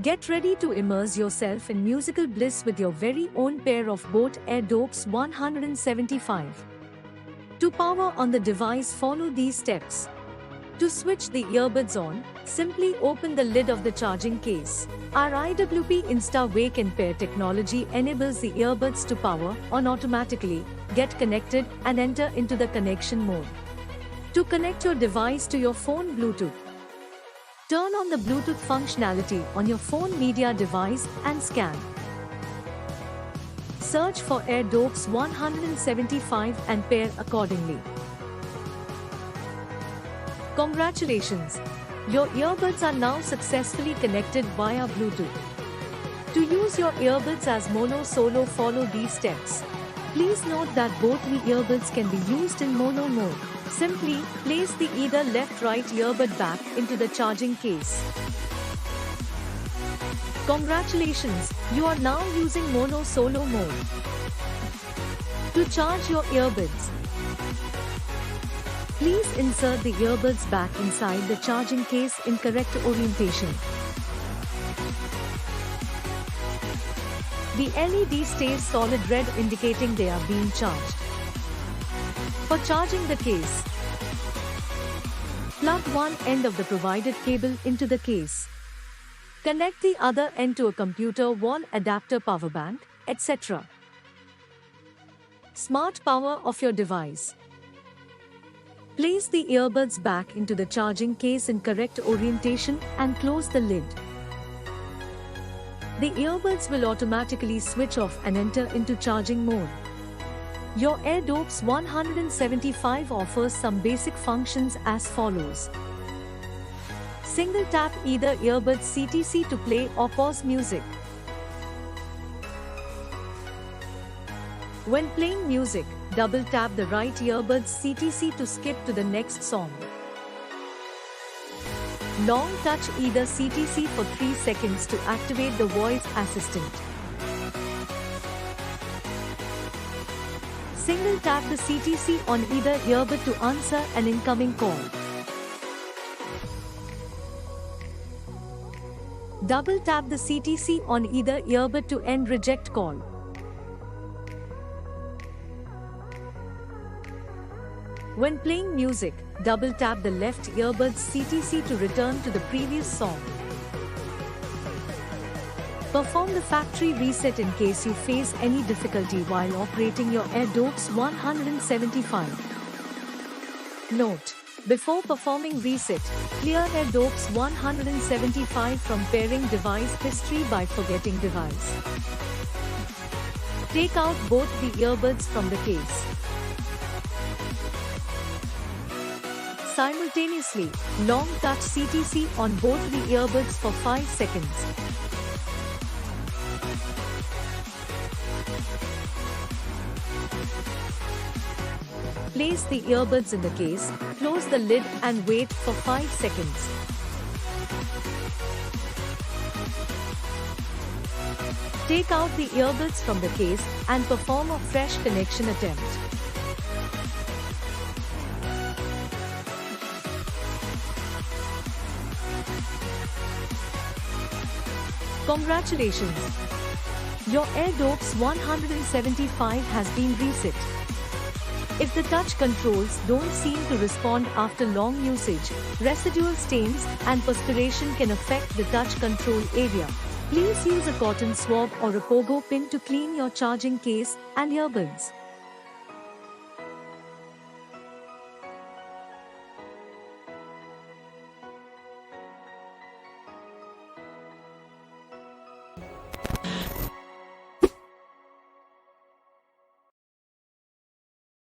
Get ready to immerse yourself in musical bliss with your very own pair of boAt Airdopes 175. To power on the device, follow these steps. To switch the earbuds on, simply open the lid of the charging case. Our IWP Insta-Wake and Pair technology enables the earbuds to power on automatically, get connected, and enter into the connection mode. To connect your device to your phone Bluetooth, turn on the Bluetooth functionality on your phone media device and scan. Search for Airdopes 175 and pair accordingly. Congratulations! Your earbuds are now successfully connected via Bluetooth. To use your earbuds as mono solo, follow these steps. Please note that both the earbuds can be used in mono mode. Simply place the either left-right earbud back into the charging case. Congratulations, you are now using mono solo mode. To charge your earbuds, please insert the earbuds back inside the charging case in correct orientation. The LED stays solid red, indicating they are being charged. For charging the case, plug one end of the provided cable into the case. Connect the other end to a computer wall adapter, power bank, etc. Smart power of your device. Place the earbuds back into the charging case in correct orientation and close the lid. The earbuds will automatically switch off and enter into charging mode. Your Airdopes 175 offers some basic functions as follows. Single tap either earbuds CTC to play or pause music. When playing music, double tap the right earbuds CTC to skip to the next song. Long touch either CTC for 3 seconds to activate the voice assistant. Single tap the CTC on either earbud to answer an incoming call. Double tap the CTC on either earbud to end reject call. When playing music, double tap the left earbuds CTC to return to the previous song. Perform the factory reset in case you face any difficulty while operating your Airdopes 175. Note: before performing reset, clear Airdopes 175 from pairing device history by forgetting device. Take out both the earbuds from the case. Simultaneously, long touch CTC on both the earbuds for 5 seconds. Place the earbuds in the case, close the lid and wait for 5 seconds. Take out the earbuds from the case and perform a fresh connection attempt. Congratulations! Your Airdopes 175 has been reset. If the touch controls don't seem to respond after long usage, residual stains and perspiration can affect the touch control area. Please use a cotton swab or a pogo pin to clean your charging case and earbuds.